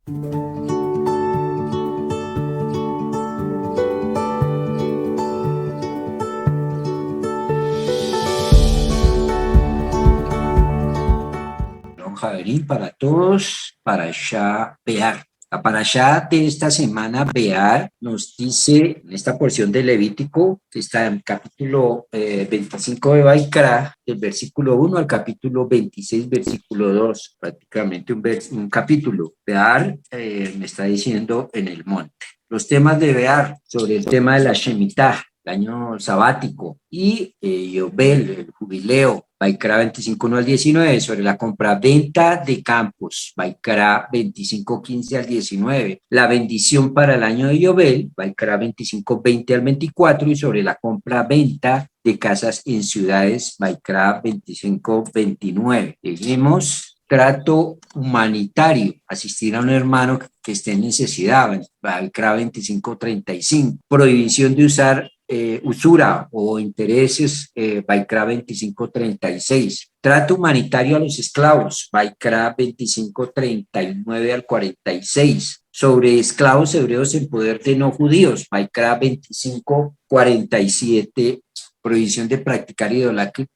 Shalom Javerín para todos, Parashá Bear. La Parashá de esta semana, Bear, nos dice en esta porción de Levítico, que está en el capítulo 25 de Baikra, del versículo 1 al capítulo 26, versículo 2, prácticamente un capítulo. Bear me está diciendo en el monte. Los temas de Bear sobre el tema de la Shemitah, el año sabático, y Yobel, el jubileo, Baikra 25:1 al 19, sobre la compra-venta de campos, Baikra 25:15 al 19, la bendición para el año de Yobel, Baikra 25:20 al 24, y sobre la compra-venta de casas en ciudades, Baikra 25:29. Seguimos. Trato humanitario, asistir a un hermano que esté en necesidad, Baikra 25:35, prohibición de usar usura o intereses, Baikra 25:36. Trato humanitario a los esclavos, Baikra 25:39 al 46. Sobre esclavos hebreos en poder de no judíos, Baikra 25:47. Prohibición de practicar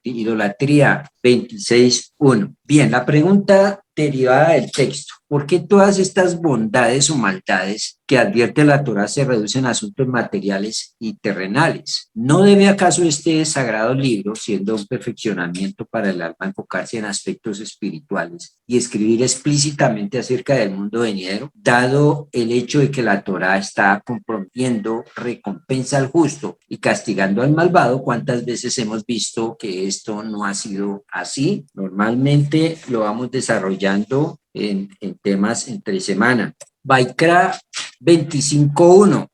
idolatría, 26:1. Bien, la pregunta derivada del texto: ¿por qué todas estas bondades o maldades que advierte la Torá se reducen a asuntos materiales y terrenales? ¿No debe acaso este sagrado libro, siendo un perfeccionamiento para el alma, enfocarse en aspectos espirituales y escribir explícitamente acerca del mundo venidero, dado el hecho de que la Torá está comprometiendo recompensa al justo y castigando al malvado? ¿Cuántas veces hemos visto que esto no ha sido así? Normalmente lo vamos desarrollando en temas entre semana. Baikra 25:1.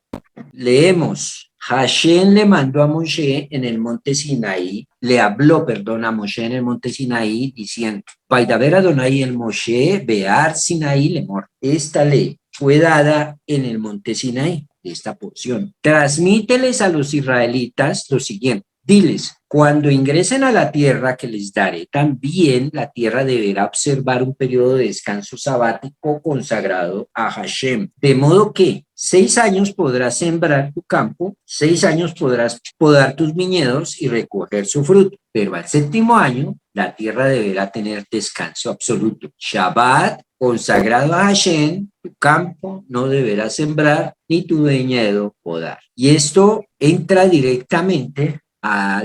Leemos: Hashem le mandó a Moshe en el monte Sinaí, le habló, perdón, a Moshe en el monte Sinaí, diciendo: Vaidaber Adonai el Moshe, Bear Sinaí Lemor. Esta ley fue dada en el monte Sinaí, esta porción. Transmíteles a los israelitas lo siguiente: diles, cuando ingresen a la tierra que les daré, también la tierra deberá observar un periodo de descanso sabático consagrado a Hashem. De modo que 6 años podrás sembrar tu campo, 6 años podrás podar tus viñedos y recoger su fruto. Pero al 7º año, la tierra deberá tener descanso absoluto. Shabbat, consagrado a Hashem, tu campo no deberá sembrar ni tu viñedo podar. Y esto entra directamente a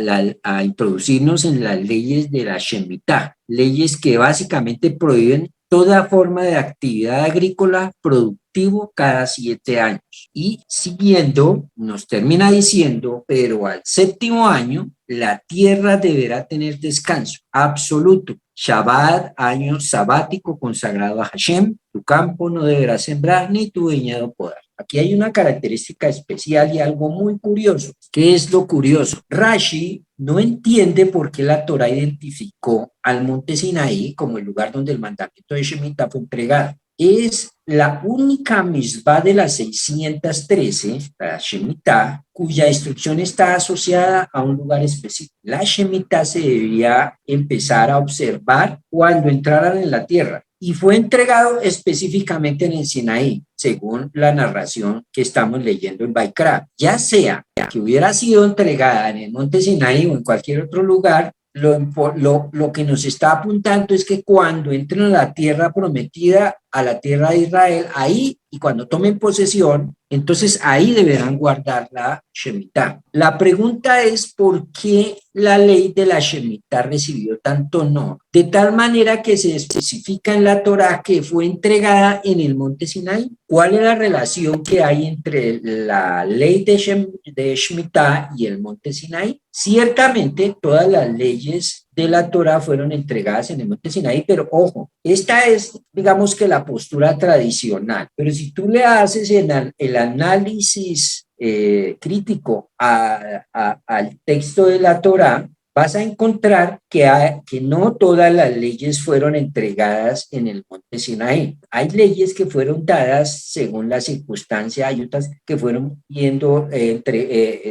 introducirnos en las leyes de la Shemitah, leyes que básicamente prohíben toda forma de actividad agrícola productivo cada 7 años. Y siguiendo, nos termina diciendo: pero al 7º año, la tierra deberá tener descanso absoluto. Shabbat, año sabático consagrado a Hashem, tu campo no deberá sembrar ni tu viñedo podar. Aquí hay una característica especial y algo muy curioso. ¿Qué es lo curioso? Rashi no entiende por qué la Torá identificó al monte Sinaí como el lugar donde el mandamiento de Shemitah fue entregado. Es la única misbah de las 613, la Shemitah, cuya instrucción está asociada a un lugar específico. La Shemitah se debía empezar a observar cuando entraran en la tierra, y fue entregado específicamente en el Sinaí, según la narración que estamos leyendo en Baikra. Ya sea que hubiera sido entregada en el monte Sinaí o en cualquier otro lugar, lo que nos está apuntando es que cuando entren a la tierra prometida, a la tierra de Israel, ahí, y cuando tomen posesión, entonces ahí deberán guardar la Shemitah. La pregunta es: ¿por qué la ley de la Shemitah recibió tanto honor? De tal manera que se especifica en la Torá que fue entregada en el monte Sinai. ¿Cuál es la relación que hay entre la ley de Shemitah y el monte Sinai? Ciertamente todas las leyes de la Torá fueron entregadas en el monte Sinaí, pero ojo, esta es, digamos que la postura tradicional, pero si tú le haces el análisis crítico al texto de la Torá, vas a encontrar que no todas las leyes fueron entregadas en el monte Sinaí. Hay leyes que fueron dadas según la circunstancia, hay otras que fueron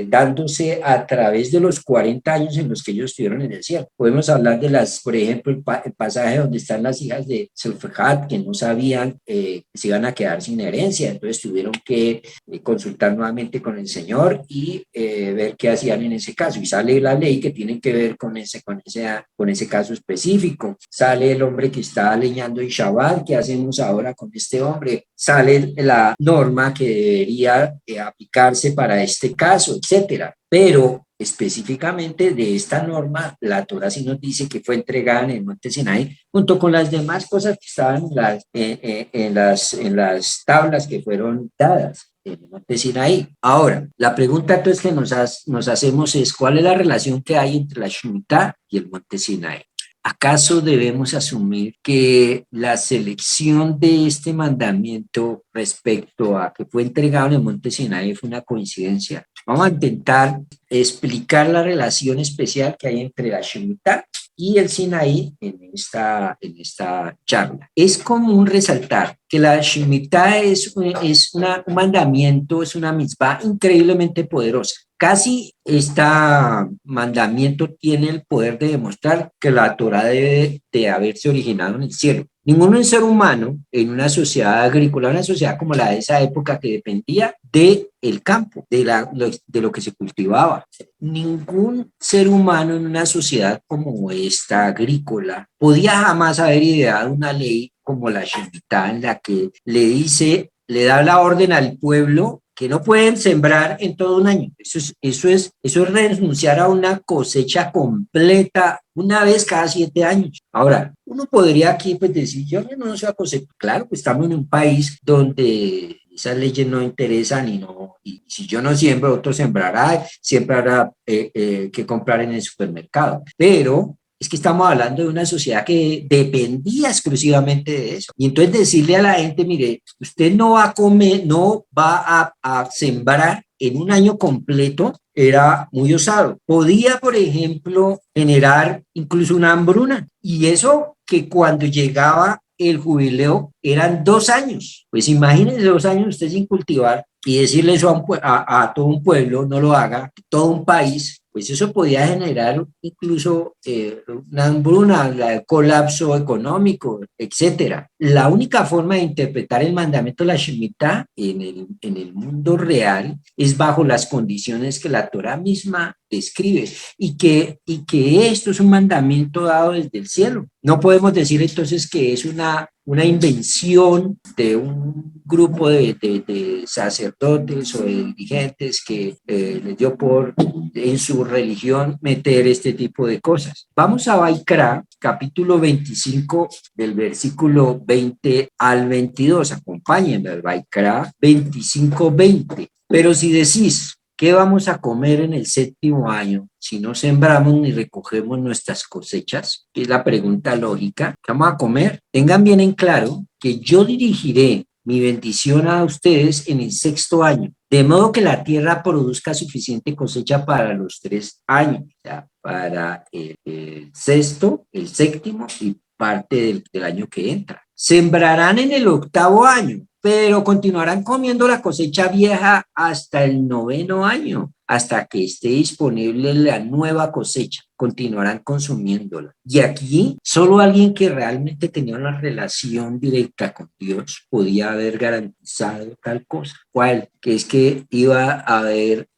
dándose a través de los 40 años en los que ellos estuvieron en el cielo. Podemos hablar de por ejemplo, el pasaje donde están las hijas de Selfhat, que no sabían que se iban a quedar sin herencia, entonces tuvieron que consultar nuevamente con el Señor y ver qué hacían en ese caso. Y sale la ley que tiene que ver con ese caso específico. Sale el hombre que está leñando en Shabbat, ¿qué hacemos ahora con este hombre? Sale la norma que debería aplicarse para este caso, etcétera. Pero específicamente de esta norma, la Torah sí nos dice que fue entregada en el monte Sinaí, junto con las demás cosas que estaban en las tablas que fueron dadas en el monte Sinaí. Ahora, la pregunta entonces que nos hacemos es, ¿cuál es la relación que hay entre la Shemitah y el monte Sinaí? ¿Acaso debemos asumir que la selección de este mandamiento respecto a que fue entregado en el monte Sinaí fue una coincidencia? Vamos a intentar explicar la relación especial que hay entre la Shemitah y el Sinaí en esta charla. Es común resaltar que la Shemitah es un mandamiento, es una mitzvah increíblemente poderosa. Casi este mandamiento tiene el poder de demostrar que la Torah debe de haberse originado en el cielo. Ningún ser humano en una sociedad agrícola, una sociedad como la de esa época que dependía del campo, de lo que se cultivaba. Ningún ser humano en una sociedad como esta agrícola podía jamás haber ideado una ley como la Shemitah, en la que le da la orden al pueblo que no pueden sembrar en todo un año. Eso es renunciar a una cosecha completa una vez cada 7 años. Ahora, uno podría aquí pues decir, yo renuncio a cosecha. Claro, pues estamos en un país donde esas leyes no interesan y si yo no siembro, otro sembrará, siempre habrá que comprar en el supermercado. Pero es que estamos hablando de una sociedad que dependía exclusivamente de eso. Y entonces decirle a la gente, mire, usted no va a comer, no va a sembrar en un año completo, era muy osado. Podía, por ejemplo, generar incluso una hambruna. Y eso que cuando llegaba el jubileo eran 2 años. Pues imagínense 2 años usted sin cultivar y decirle eso a todo un pueblo, no lo haga, todo un país, pues eso podía generar incluso una hambruna, colapso económico, etcétera. La única forma de interpretar el mandamiento de la Shemitah en el mundo real es bajo las condiciones que la Torah misma describe y que esto es un mandamiento dado desde el cielo. No podemos decir entonces que es una invención de un grupo de sacerdotes o de dirigentes que les dio por en su religión meter este tipo de cosas. Vamos a Vaikra, capítulo 25, del versículo 20 al 22. Acompáñenme, Vaikra 25, 20. Pero si decís, ¿qué vamos a comer en el 7º año si no sembramos ni recogemos nuestras cosechas? Que es la pregunta lógica. ¿Qué vamos a comer? Tengan bien en claro que yo dirigiré mi bendición a ustedes en el 6º año, de modo que la tierra produzca suficiente cosecha para los 3 años, o sea, para el sexto, el séptimo y parte del año que entra. Sembrarán en el 8º año, pero continuarán comiendo la cosecha vieja hasta el 9º año, hasta que esté disponible la nueva cosecha. Continuarán consumiéndola. Y aquí solo alguien que realmente tenía una relación directa con Dios podía haber garantizado tal cosa. ¿Cuál? Que es que iba a haber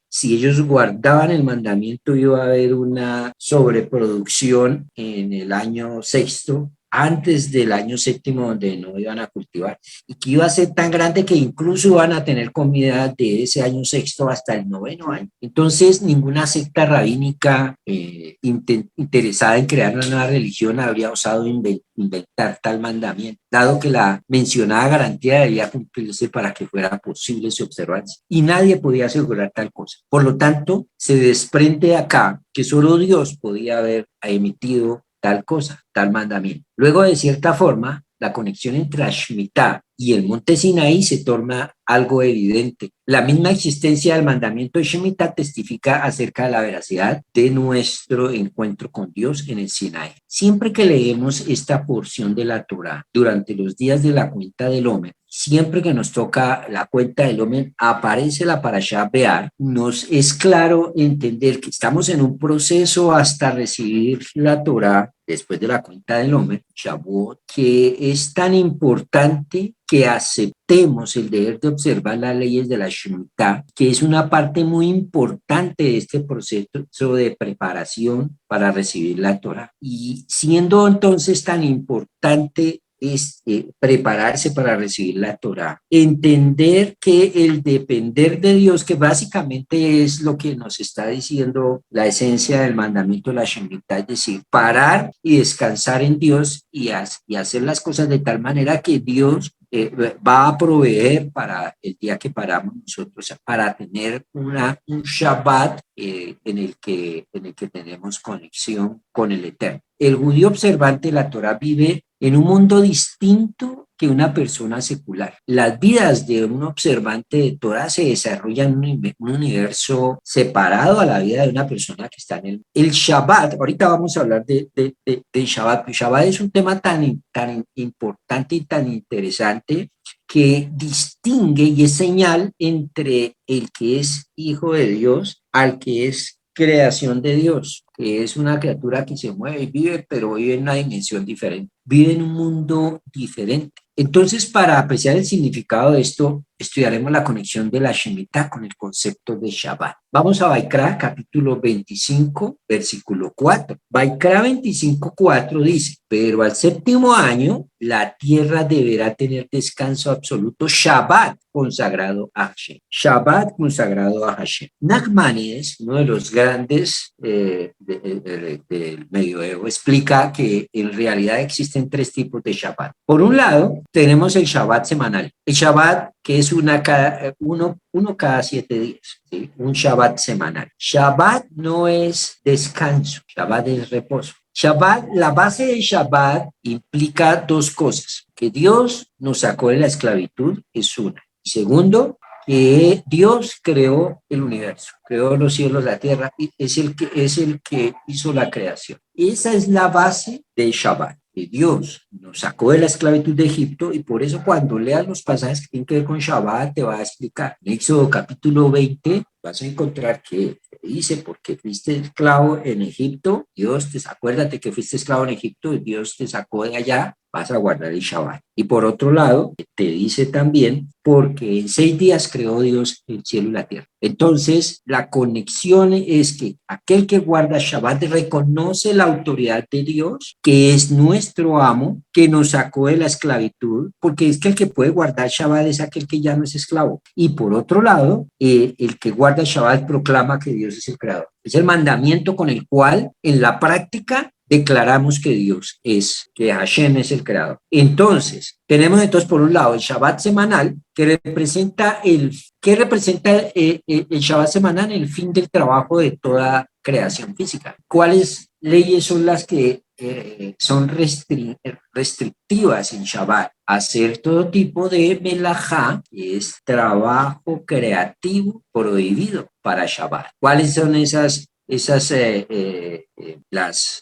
si ellos guardaban el mandamiento, iba a haber una sobreproducción en el año 6º, antes del año 7º, donde no iban a cultivar, y que iba a ser tan grande que incluso van a tener comida de ese año 6º hasta el 9º año. Entonces, ninguna secta rabínica interesada en crear una nueva religión habría osado inventar tal mandamiento, dado que la mencionada garantía debía cumplirse para que fuera posible su observancia. Y nadie podía asegurar tal cosa. Por lo tanto, se desprende acá que solo Dios podía haber emitido tal cosa, tal mandamiento. Luego, de cierta forma, la conexión entre la Shemitah y el monte Sinaí se torna algo evidente. La misma existencia del mandamiento de Shemitah testifica acerca de la veracidad de nuestro encuentro con Dios en el Sinaí. Siempre que leemos esta porción de la Torá durante los días de la cuenta del Omer, siempre que nos toca la cuenta del Omer, aparece la Parashá Bear, nos es claro entender que estamos en un proceso hasta recibir la Torá después de la cuenta del Omer, Shavuot, que es tan importante que aceptemos el deber de observar las leyes de la Shemitah, que es una parte muy importante de este proceso de preparación para recibir la Torá. Y siendo entonces tan importante es prepararse para recibir la Torá, entender que el depender de Dios, que básicamente es lo que nos está diciendo la esencia del mandamiento de la Shemitah, es decir, parar y descansar en Dios y hacer las cosas de tal manera que Dios va a proveer para el día que paramos nosotros, para tener un Shabbat en el que tenemos conexión con el Eterno. El judío observante de la Torah vive en un mundo distinto que una persona secular. Las vidas de un observante de Torah se desarrollan en un universo separado a la vida de una persona que está en el Shabbat. Ahorita vamos a hablar de Shabbat. Shabbat es un tema tan importante y tan interesante que distingue y es señal entre el que es hijo de Dios al que es creación de Dios, que es una criatura que se mueve y vive, pero vive en una dimensión diferente, vive en un mundo diferente. Entonces, para apreciar el significado de esto, estudiaremos la conexión de la Shemitah con el concepto de Shabbat. Vamos a Baikra, capítulo 25, versículo 4. Baikra 25, 4 dice, pero al séptimo año, la tierra deberá tener descanso absoluto, Shabbat consagrado a Hashem. Shabbat consagrado a Hashem. Nachmanides, uno de los grandes del medioevo, explica que en realidad existen tres tipos de Shabbat. Por un lado, tenemos el Shabbat semanal. El Shabbat que es uno cada 7 días, ¿sí? Un Shabbat semanal. Shabbat no es descanso, Shabbat es reposo. Shabbat, la base de Shabbat implica dos cosas: que Dios nos sacó de la esclavitud, es una. Y segundo, que Dios creó el universo, creó los cielos, la tierra, y es el que hizo la creación. Esa es la base de Shabbat, que Dios nos sacó de la esclavitud de Egipto, y por eso cuando leas los pasajes que tienen que ver con Shabbat te va a explicar. En Éxodo capítulo 20 vas a encontrar que dice, porque fuiste esclavo en Egipto, acuérdate que fuiste esclavo en Egipto y Dios te sacó de allá, vas a guardar el Shabbat. Y por otro lado, te dice también, porque en 6 días creó Dios el cielo y la tierra. Entonces, la conexión es que aquel que guarda Shabbat reconoce la autoridad de Dios, que es nuestro amo, que nos sacó de la esclavitud, porque es que el que puede guardar Shabbat es aquel que ya no es esclavo. Y por otro lado, el que guarda Shabbat proclama que Dios es el creador. Es el mandamiento con el cual, en la práctica, declaramos que Hashem es el creador. Entonces, tenemos por un lado el Shabbat semanal, que representa el Shabbat semanal, el fin del trabajo de toda creación física. ¿Cuáles leyes son las que son restrictivas en Shabbat? Hacer todo tipo de melajá, que es trabajo creativo prohibido para Shabbat. ¿Cuáles son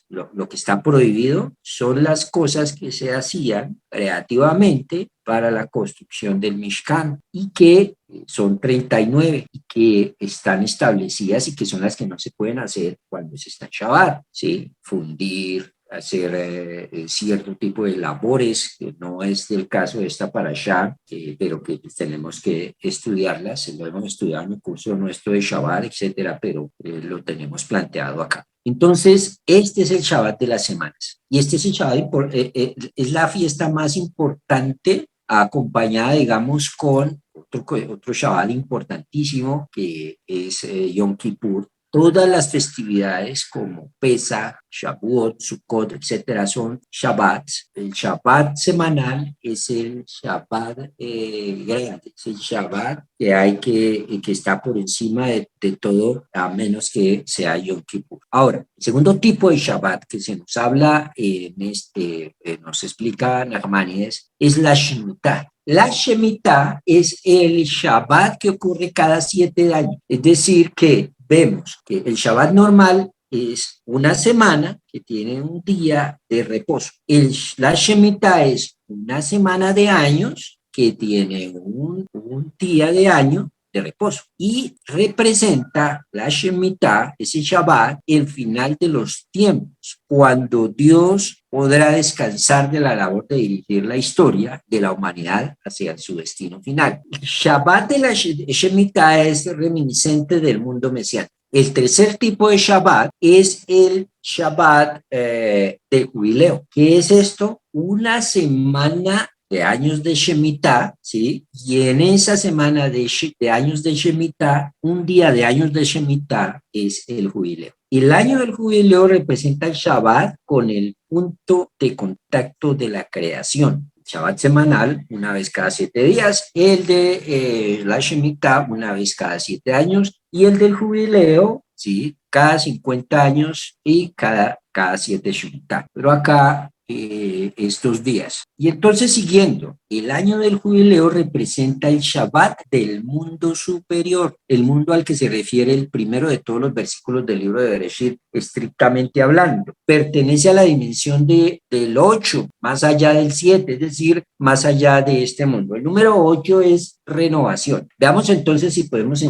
lo que está prohibido? Son las cosas que se hacían creativamente para la construcción del Mishkan y que son 39 y que están establecidas y que son las que no se pueden hacer cuando se está en Shabbat, ¿sí? Fundir, hacer cierto tipo de labores, que no es el caso de esta parashá, pero que tenemos que estudiarlas, lo hemos estudiado en el curso nuestro de Shabbat, etcétera, pero lo tenemos planteado acá. Entonces, este es el Shabbat de las semanas, y este es el Shabbat, es la fiesta más importante, acompañada, digamos, con otro Shabbat importantísimo, que es Yom Kippur. Todas las festividades como Pesach, Shavuot, Sukkot, etcétera, son Shabbats. El Shabbat semanal es el Shabbat grande, es el Shabbat que está por encima de todo, a menos que sea Yom Kippur. Ahora, el segundo tipo de Shabbat que se nos habla, nos explica Nachmanides, es la Shemitah. La Shemitah es el Shabbat que ocurre cada 7 años. Es decir, que vemos que el Shabbat normal es una semana que tiene un día de reposo. La Shemitah es una semana de años que tiene un día de año de reposo y representa la Shemitah, ese Shabbat, el final de los tiempos, cuando Dios podrá descansar de la labor de dirigir la historia de la humanidad hacia su destino final. El Shabbat de la Shemitah es reminiscente del mundo mesiánico. El tercer tipo de Shabbat es el Shabbat del jubileo. ¿Qué es esto? Una semana de años de Shemitah, ¿sí? Y en esa semana de años de Shemitah, un día de años de Shemitah es el jubileo. Y el año del jubileo representa el Shabbat con el punto de contacto de la creación. Shabbat semanal, una vez cada 7 días, el de la Shemitah, una vez cada 7 años, y el del jubileo, ¿sí? Cada 50 años y cada 7 Shemitah. Pero acá estos días. Y entonces, siguiendo, el año del jubileo representa el Shabbat del mundo superior, el mundo al que se refiere el primero de todos los versículos del libro de Bereshit, estrictamente hablando. Pertenece a la dimensión del 8, más allá del 7, es decir, más allá de este mundo. El número 8 es renovación. Veamos entonces si podemos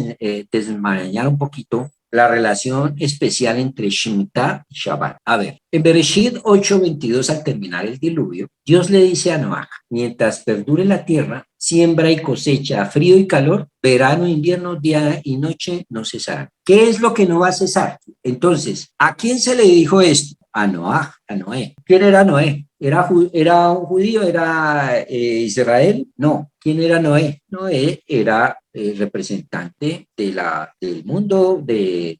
desmarañar un poquito la relación especial entre Shemitah y Shabbat. A ver, en Bereshit 8:22, al terminar el diluvio, Dios le dice a Noaj: mientras perdure la tierra, siembra y cosecha, frío y calor, verano, invierno, día y noche no cesarán. ¿Qué es lo que no va a cesar? Entonces, ¿a quién se le dijo esto? A Noaj, a Noé. ¿Quién era Noé? ¿Era un judío? ¿Era Israel? No. ¿Quién era Noé? Noé era representante del mundo, de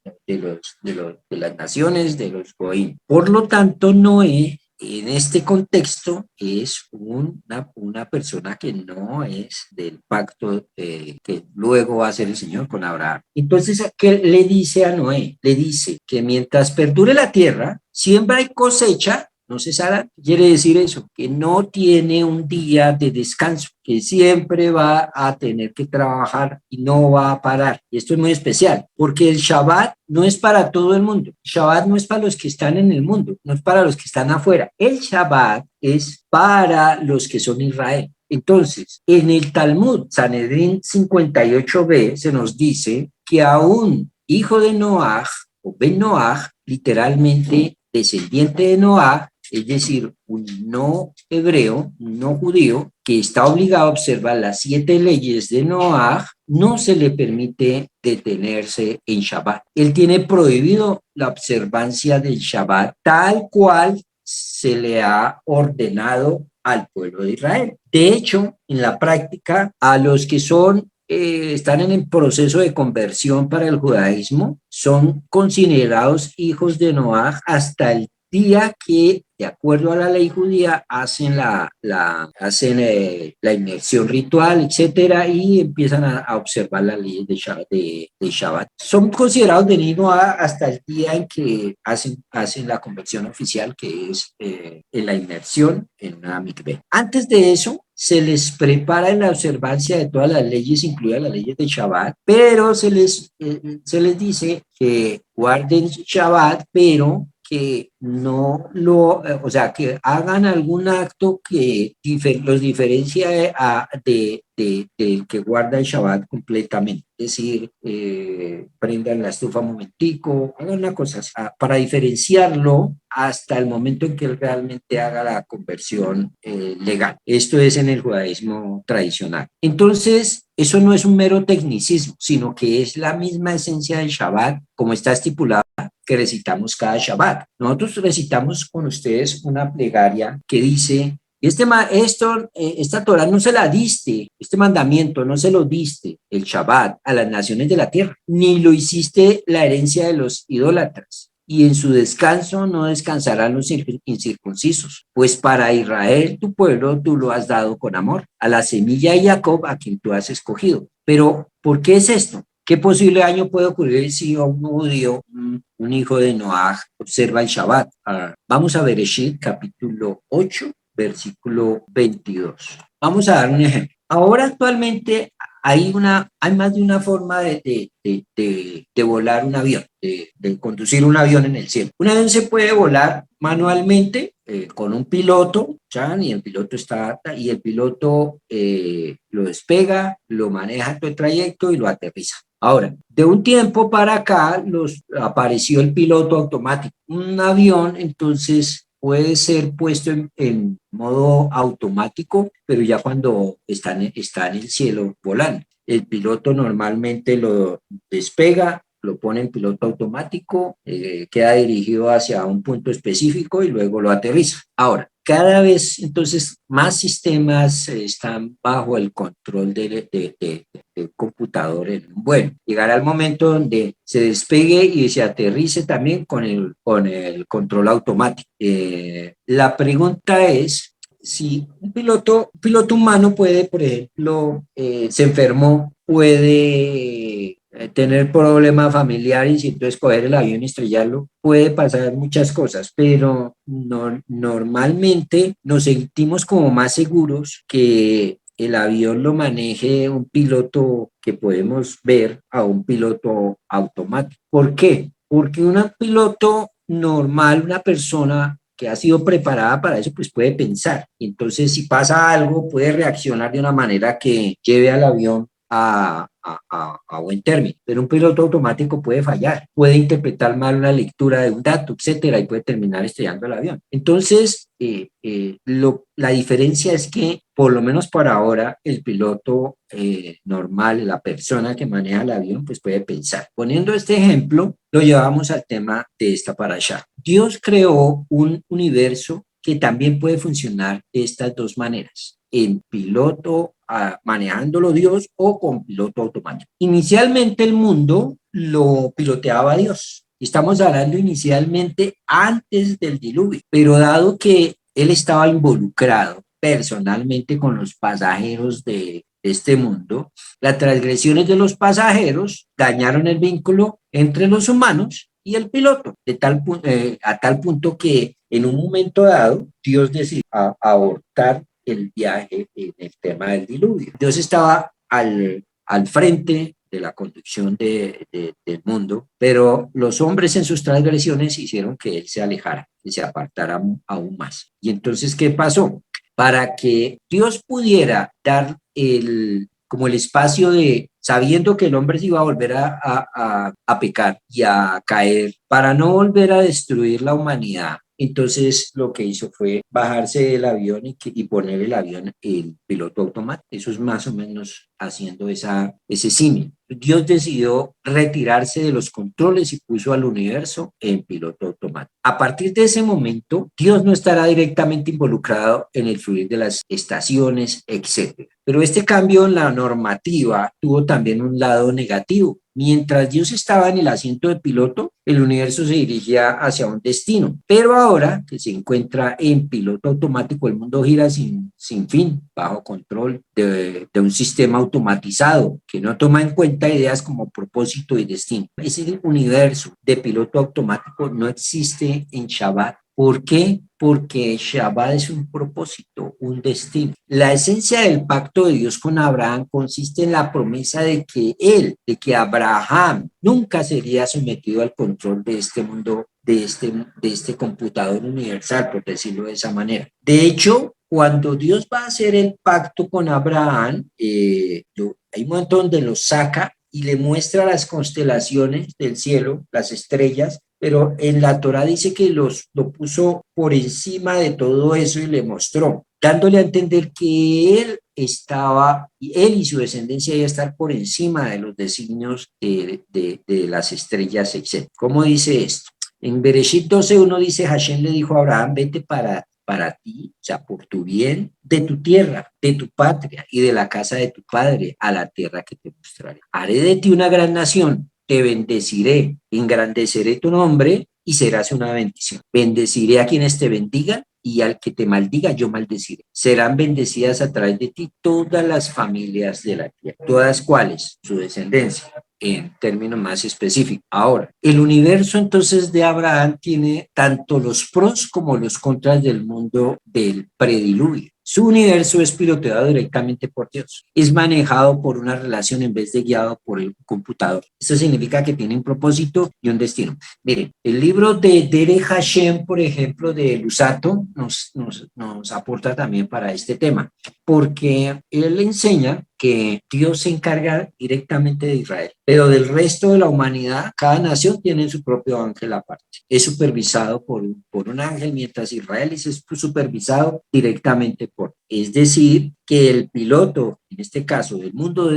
las naciones, de los Goim. Por lo tanto, Noé en este contexto es una persona que no es del pacto que luego va a hacer el Señor con Abraham. Entonces, ¿qué le dice a Noé? Le dice que mientras perdure la tierra, siembra y cosecha no cesará. Quiere decir eso, que no tiene un día de descanso, que siempre va a tener que trabajar y no va a parar. Y esto es muy especial, porque el Shabbat no es para todo el mundo. El Shabbat no es para los que están en el mundo, no es para los que están afuera. El Shabbat es para los que son Israel. Entonces, en el Talmud, Sanedrín 58b, se nos dice que a un hijo de Noaj, o Ben Noaj, literalmente descendiente de Noaj, es decir, un no hebreo, un no judío, que está obligado a observar las 7 leyes de Noaj, no se le permite detenerse en Shabbat. Él tiene prohibido la observancia del Shabbat tal cual se le ha ordenado al pueblo de Israel. De hecho, en la práctica, a los que están en el proceso de conversión para el judaísmo, son considerados hijos de Noaj hasta el día que, de acuerdo a la ley judía, hacen la inmersión ritual, etcétera, y empiezan a observar las leyes de Shabbat. Son considerados de Noaj hasta el día en que hacen la conversión oficial, que es en la inmersión en una mikveh. Antes de eso, se les prepara en la observancia de todas las leyes, incluidas las leyes de Shabbat, pero se les dice que guarden Shabbat, pero que no o sea, que hagan algún acto que los diferencie del que guarda el Shabbat completamente. Es decir, prendan la estufa un momentico, hagan una cosa para diferenciarlo hasta el momento en que él realmente haga la conversión legal. Esto es en el judaísmo tradicional. Entonces, eso no es un mero tecnicismo, sino que es la misma esencia del Shabbat, como está estipulado que recitamos cada Shabbat. Nosotros recitamos con ustedes una plegaria que dice: esta Torah no se la diste, este mandamiento no se lo diste, el Shabbat, a las naciones de la tierra, ni lo hiciste la herencia de los idólatras, y en su descanso no descansarán los incircuncisos, pues para Israel, tu pueblo, tú lo has dado con amor, a la semilla de Jacob, a quien tú has escogido. Pero, ¿por qué es esto? ¿Qué posible daño puede ocurrir si un judío, un hijo de Noaj, observa el Shabbat? Vamos a Bereshit, capítulo 8, versículo 22. Vamos a dar un ejemplo. Ahora actualmente hay más de una forma de volar un avión, de conducir un avión en el cielo. Un avión se puede volar manualmente con un piloto, ¿chan? Y el piloto y el piloto lo despega, lo maneja todo el trayecto y lo aterriza. Ahora, de un tiempo para acá apareció el piloto automático. Un avión, entonces, puede ser puesto en modo automático, pero ya cuando está en el cielo volando. El piloto normalmente lo despega, lo pone en piloto automático, queda dirigido hacia un punto específico y luego lo aterriza. Ahora, cada vez entonces más sistemas están bajo el control del computador en un vuelo. Llegará el momento donde se despegue y se aterrice también con el control automático. La pregunta es si un piloto humano puede, por ejemplo, se enfermó, puede tener problemas familiares y entonces coger el avión y estrellarlo, puede pasar muchas cosas, pero normalmente nos sentimos como más seguros que el avión lo maneje un piloto que podemos ver a un piloto automático. ¿Por qué? Porque un piloto normal, una persona que ha sido preparada para eso, pues puede pensar. Y entonces, si pasa algo, puede reaccionar de una manera que lleve al avión a buen término. Pero un piloto automático puede fallar, puede interpretar mal una lectura de un dato, etcétera, y puede terminar estrellando el avión. Entonces, la diferencia es que, por lo menos para ahora, el piloto normal, la persona que maneja el avión, pues puede pensar. Poniendo este ejemplo, lo llevamos al tema de esta parasha. Dios creó un universo que también puede funcionar de estas dos maneras, en piloto, manejándolo Dios o con piloto automático. Inicialmente el mundo lo piloteaba Dios. Estamos hablando inicialmente antes del diluvio, pero dado que él estaba involucrado personalmente con los pasajeros de este mundo, las transgresiones de los pasajeros dañaron el vínculo entre los humanos y el piloto, a tal punto que en un momento dado Dios decidió abortar el viaje en el tema del diluvio. Dios estaba al frente de la conducción del mundo, pero los hombres en sus transgresiones hicieron que él se alejara, que se apartara aún más. Y entonces, ¿qué pasó? Para que Dios pudiera dar como el espacio de, sabiendo que el hombre se iba a volver a pecar y a caer, para no volver a destruir la humanidad, entonces lo que hizo fue bajarse del avión y poner el avión en piloto automático. Eso es más o menos haciendo ese símil. Dios decidió retirarse de los controles y puso al universo en piloto automático. A partir de ese momento, Dios no estará directamente involucrado en el fluir de las estaciones, etcétera. Pero este cambio en la normativa tuvo también un lado negativo. Mientras Dios estaba en el asiento de piloto, el universo se dirigía hacia un destino. Pero ahora que se encuentra en piloto automático, el mundo gira sin fin, bajo control de un sistema automatizado que no toma en cuenta ideas como propósito y destino. Ese universo de piloto automático no existe en Shabbat. ¿Por qué? Porque Shabbat es un propósito, un destino. La esencia del pacto de Dios con Abraham consiste en la promesa de que Abraham nunca sería sometido al control de este mundo, de este computador universal, por decirlo de esa manera. De hecho, cuando Dios va a hacer el pacto con Abraham, hay un momento donde lo saca y le muestra las constelaciones del cielo, las estrellas, pero en la Torá dice que lo puso por encima de todo eso y le mostró, dándole a entender que él y su descendencia iba a estar por encima de los designios de las estrellas, etc. ¿Cómo dice esto? En Bereshit 12:1 dice, Hashem le dijo a Abraham, vete para ti, o sea, por tu bien, de tu tierra, de tu patria y de la casa de tu padre, a la tierra que te mostraré. Haré de ti una gran nación, te bendeciré, engrandeceré tu nombre y serás una bendición. Bendeciré a quienes te bendigan y al que te maldiga yo maldeciré. Serán bendecidas a través de ti todas las familias de la tierra. ¿Todas cuáles? Su descendencia, en términos más específicos. Ahora, el universo entonces de Abraham tiene tanto los pros como los contras del mundo del prediluvio. Su universo es piloteado directamente por Dios. Es manejado por una relación en vez de guiado por el computador. Eso significa que tiene un propósito y un destino. Miren, el libro de Derek Hashem, por ejemplo, de Lusato, nos aporta también para este tema, porque él enseña que Dios se encarga directamente de Israel, pero del resto de la humanidad, cada nación tiene su propio ángel aparte. Es supervisado por un ángel, mientras Israel es supervisado directamente por. Es decir, que el piloto, en este caso, del mundo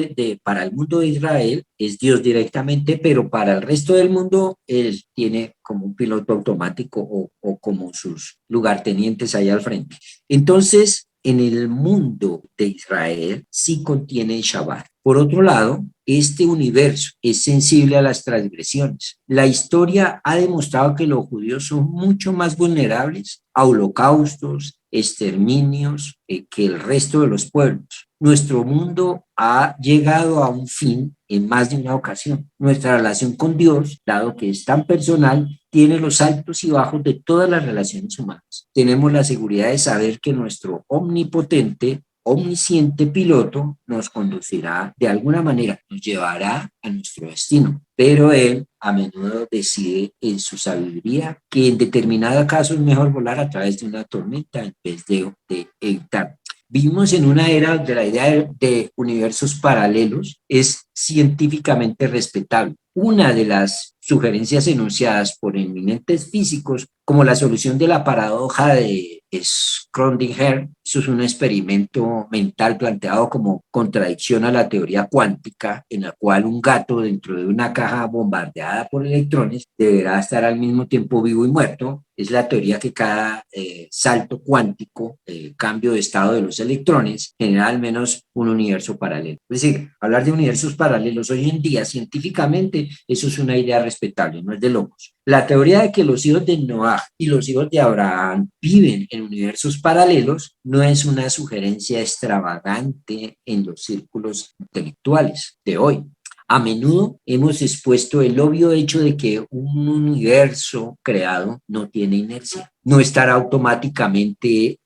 para el mundo de Israel, es Dios directamente, pero para el resto del mundo, él tiene como un piloto automático o como sus lugartenientes ahí al frente. Entonces, en el mundo de Israel sí contiene el Shabbat. Por otro lado, este universo es sensible a las transgresiones. La historia ha demostrado que los judíos son mucho más vulnerables a holocaustos, exterminios, que el resto de los pueblos. Nuestro mundo ha llegado a un fin en más de una ocasión. Nuestra relación con Dios, dado que es tan personal, tiene los altos y bajos de todas las relaciones humanas. Tenemos la seguridad de saber que nuestro omnipotente, omnisciente piloto nos conducirá de alguna manera, nos llevará a nuestro destino, pero él a menudo decide en su sabiduría que en determinado caso es mejor volar a través de una tormenta en vez de evitar. Vivimos en una era de la idea de universos paralelos es científicamente respetable. Una de las sugerencias enunciadas por eminentes físicos como la solución de la paradoja de Schrödinger, eso es un experimento mental planteado como contradicción a la teoría cuántica, en la cual un gato dentro de una caja bombardeada por electrones deberá estar al mismo tiempo vivo y muerto. Es la teoría que cada salto cuántico, cambio de estado de los electrones, genera al menos un universo paralelo. Es decir, hablar de universos paralelos hoy en día científicamente, eso es una idea respetable, no es de locos. La teoría de que los hijos de Noah y los hijos de Abraham viven en universos paralelos no es una sugerencia extravagante en los círculos intelectuales de hoy. A menudo hemos expuesto el obvio hecho de que un universo creado no tiene inercia, no estará automáticamente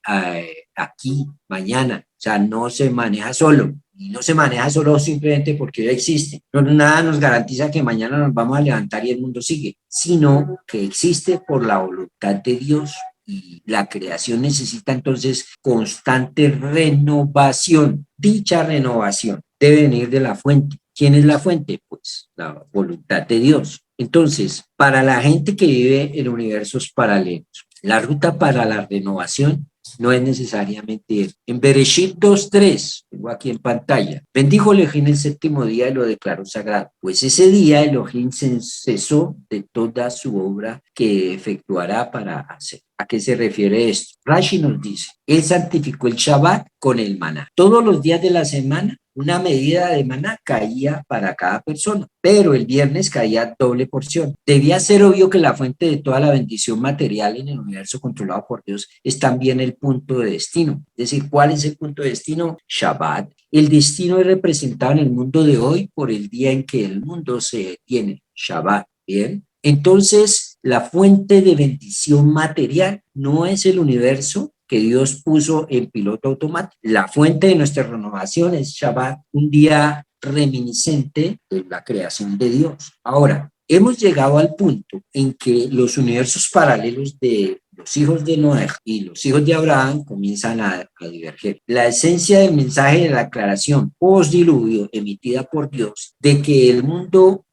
aquí, mañana, o sea, no se maneja solo. Y no se maneja solo simplemente porque hoy existe. No, nada nos garantiza que mañana nos vamos a levantar y el mundo sigue, sino que existe por la voluntad de Dios y la creación necesita entonces constante renovación. Dicha renovación debe venir de la fuente. ¿Quién es la fuente? Pues la voluntad de Dios. Entonces, para la gente que vive en universos paralelos, la ruta para la renovación no es necesariamente. En Bereshit 2:3, tengo aquí en pantalla, bendijo Elohim el séptimo día y lo declaró sagrado. Pues ese día Elohim cesó de toda su obra que efectuará para hacer. ¿A qué se refiere esto? Rashi nos dice, él santificó el Shabbat con el maná. Todos los días de la semana una medida de maná caía para cada persona, pero el viernes caía doble porción. Debía ser obvio que la fuente de toda la bendición material en el universo controlado por Dios es también el punto de destino. Es decir, ¿cuál es el punto de destino? Shabbat. El destino es representado en el mundo de hoy por el día en que el mundo se detiene, Shabbat. Bien. Entonces, la fuente de bendición material no es el universo que Dios puso en piloto automático. La fuente de nuestra renovación es Shabbat, un día reminiscente de la creación de Dios. Ahora, hemos llegado al punto en que los universos paralelos de los hijos de Noé y los hijos de Abraham comienzan a diverger. La esencia del mensaje de la aclaración post-diluvio emitida por Dios de que el mundo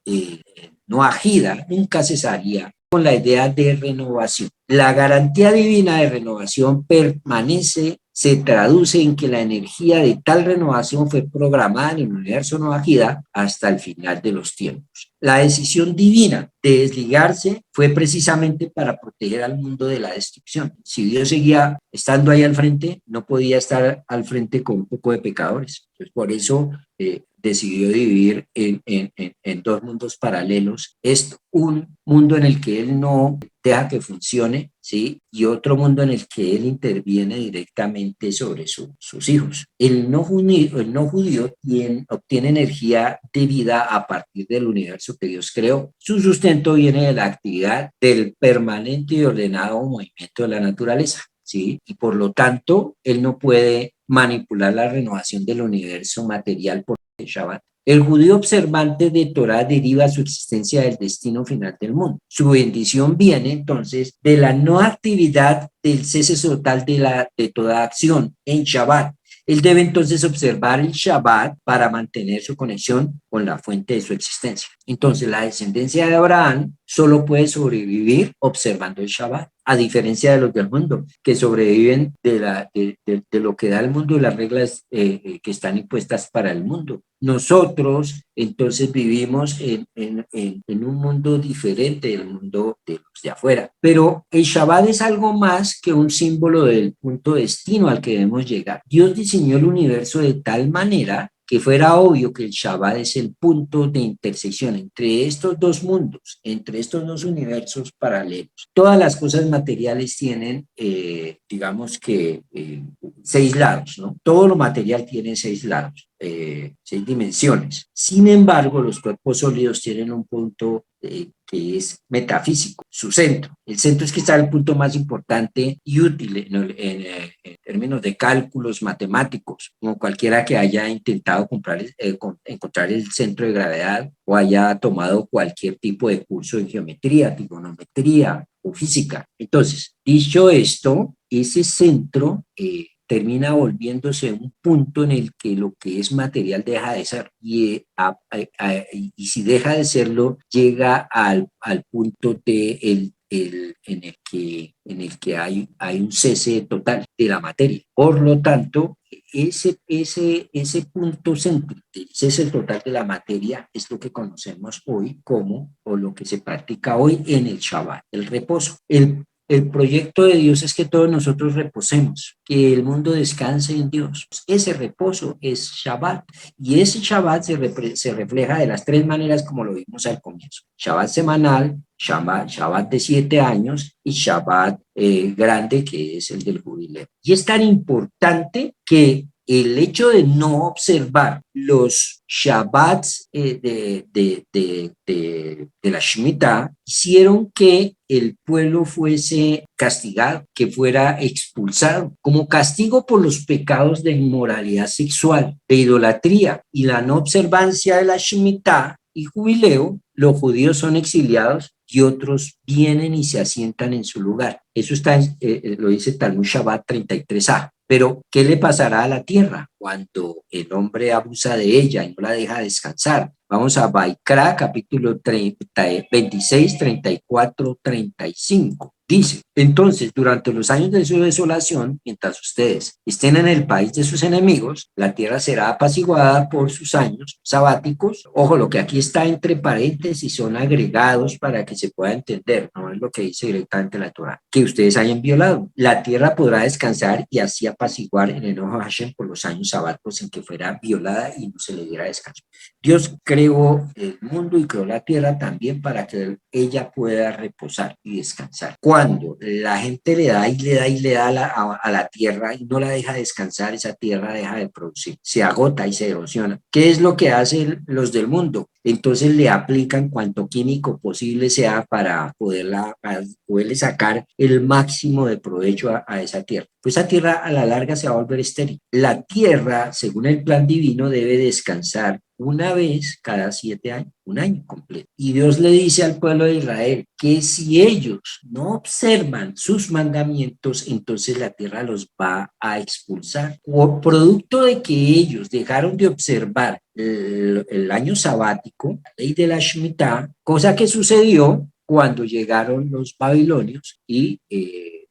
noahida nunca cesaría con la idea de renovación. La garantía divina de renovación permanece, se traduce en que la energía de tal renovación fue programada en el universo noahida hasta el final de los tiempos. La decisión divina de desligarse fue precisamente para proteger al mundo de la destrucción. Si Dios seguía estando ahí al frente, no podía estar al frente con un poco de pecadores. Entonces, por eso decidió dividir en dos mundos paralelos. Es un mundo en el que él no deja que funcione, ¿sí? Y otro mundo en el que él interviene directamente sobre sus hijos. El no judío obtiene energía de vida a partir del universo que Dios creó. Su sustento viene de la actividad del permanente y ordenado movimiento de la naturaleza. ¿sí? Y por lo tanto, él no puede manipular la renovación del universo material por el Shabbat. El judío observante de Torah deriva su existencia del destino final del mundo. Su bendición viene entonces de la no actividad, del cese total de toda acción en Shabbat. Él debe entonces observar el Shabbat para mantener su conexión con la fuente de su existencia. Entonces, la descendencia de Abraham solo puede sobrevivir observando el Shabbat, a diferencia de los del mundo, que sobreviven de lo que da el mundo y las reglas que están impuestas para el mundo. Nosotros, entonces, vivimos en un mundo diferente del mundo de los de afuera. Pero el Shabbat es algo más que un símbolo del punto destino al que debemos llegar. Dios diseñó el universo de tal manera que fuera obvio que el Shabbat es el punto de intersección entre estos dos mundos, entre estos dos universos paralelos. Todas las cosas materiales tienen, digamos que, 6 lados, ¿no? Todo lo material tiene 6 lados. 6 dimensiones. Sin embargo, los cuerpos sólidos tienen un punto que es metafísico, su centro. El centro es quizá el punto más importante y útil en términos de cálculos matemáticos, como cualquiera que haya intentado encontrar el centro de gravedad o haya tomado cualquier tipo de curso de geometría, trigonometría o física. Entonces, dicho esto, ese centro termina volviéndose un punto en el que lo que es material deja de ser y si deja de serlo llega al punto en el que hay un cese total de la materia. Por lo tanto, ese punto central, el cese total de la materia, es lo que conocemos hoy como, o lo que se practica hoy en el Shabbat, el reposo. El proyecto de Dios es que todos nosotros reposemos, que el mundo descanse en Dios. Ese reposo es Shabbat y ese Shabbat se refleja de las 3 maneras como lo vimos al comienzo. Shabbat semanal, Shabbat de 7 años y Shabbat grande, que es el del jubileo. Y es tan importante que el hecho de no observar los Shabbats de la Shemitah hicieron que el pueblo fuese castigado, que fuera expulsado, como castigo por los pecados de inmoralidad sexual, de idolatría y la no observancia de la Shemitah y jubileo. Los judíos son exiliados y otros vienen y se asientan en su lugar. Eso está, lo dice Talmud Shabbat 33a. Pero, ¿qué le pasará a la tierra cuando el hombre abusa de ella y no la deja descansar? Vamos a Baikra, capítulo 26, 34, 35. Dice, entonces, durante los años de su desolación, mientras ustedes estén en el país de sus enemigos, la tierra será apaciguada por sus años sabáticos. Ojo, lo que aquí está entre paréntesis son agregados para que se pueda entender, no es lo que dice directamente la Torah, que ustedes hayan violado. La tierra podrá descansar y así apaciguar el enojo a Hashem por los años sabáticos en que fuera violada y no se le diera descanso. Dios creó el mundo y creó la tierra también para que ella pueda reposar y descansar. Cuando la gente le da y le da y le da a la tierra y no la deja descansar, esa tierra deja de producir, se agota y se erosiona. ¿Qué es lo que hacen los del mundo? Entonces le aplican cuanto químico posible sea para poderle sacar el máximo de provecho a esa tierra. Pues esa tierra a la larga se va a volver estéril. La tierra, según el plan divino, debe descansar una vez cada 7 años, un año completo. Y Dios le dice al pueblo de Israel que si ellos no observan sus mandamientos, entonces la tierra los va a expulsar. Por producto de que ellos dejaron de observar el año sabático, la ley de la Shemitah, cosa que sucedió cuando llegaron los babilonios y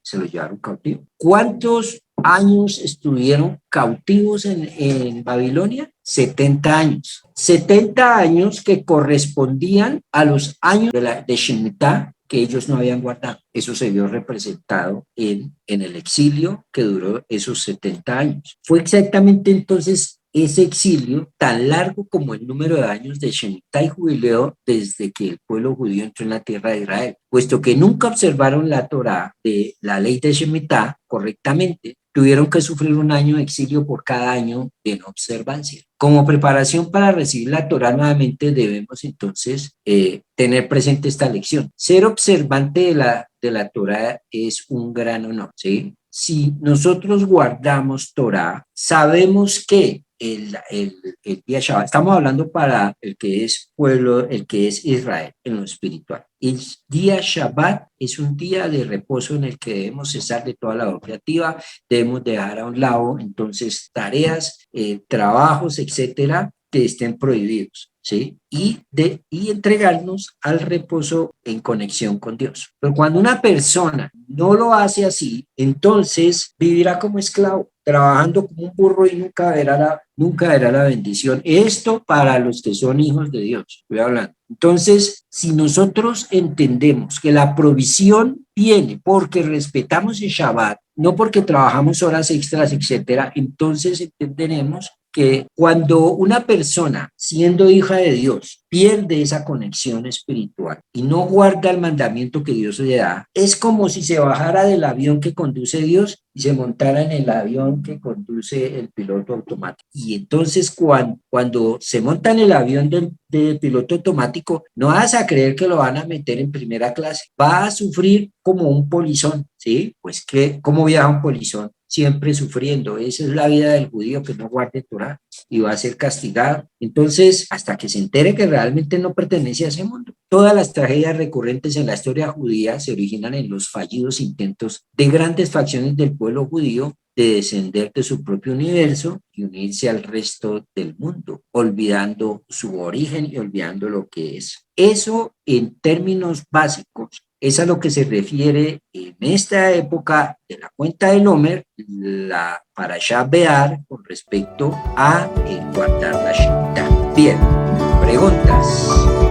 se los llevaron cautivos. ¿Cuántos años estuvieron cautivos en Babilonia? 70 años. 70 años que correspondían a los años de Shemitah que ellos no habían guardado. Eso se vio representado en el exilio que duró esos 70 años. Fue exactamente entonces ese exilio tan largo como el número de años de Shemitah y jubileo desde que el pueblo judío entró en la tierra de Israel, puesto que nunca observaron la Torá de la ley de Shemitah correctamente, tuvieron que sufrir un año de exilio por cada año de no observancia. Como preparación para recibir la Torá nuevamente debemos entonces tener presente esta lección. Ser observante de la Torá es un gran honor, ¿sí? si nosotros guardamos Torah, sabemos que el día Shabbat, estamos hablando para el que es pueblo, el que es Israel en lo espiritual. El día Shabbat es un día de reposo en el que debemos cesar de toda labor creativa, debemos dejar a un lado entonces tareas, trabajos, etcétera, que estén prohibidos. ¿Sí? Y entregarnos al reposo en conexión con Dios. Pero cuando una persona no lo hace así, entonces vivirá como esclavo, trabajando como un burro y nunca verá la bendición. Esto para los que son hijos de Dios, estoy hablando. Entonces, si nosotros entendemos que la provisión viene porque respetamos el Shabbat, no porque trabajamos horas extras, etcétera, entonces entenderemos que cuando una persona, siendo hija de Dios, pierde esa conexión espiritual y no guarda el mandamiento que Dios le da, es como si se bajara del avión que conduce Dios y se montara en el avión que conduce el piloto automático. Y entonces cuando se monta en el avión del piloto automático, no vas a creer que lo van a meter en primera clase, va a sufrir como un polizón, ¿sí? Pues ¿cómo viaja un polizón? Siempre sufriendo. Esa es la vida del judío que no guarde Torah y va a ser castigado. Entonces, hasta que se entere que realmente no pertenece a ese mundo. Todas las tragedias recurrentes en la historia judía se originan en los fallidos intentos de grandes facciones del pueblo judío de descender de su propio universo y unirse al resto del mundo, olvidando su origen y olvidando lo que es. Eso en términos básicos es a lo que se refiere en esta época de la cuenta del Omer, la Parashá Be'ar con respecto a el guardar la Shemitah. Bien, preguntas.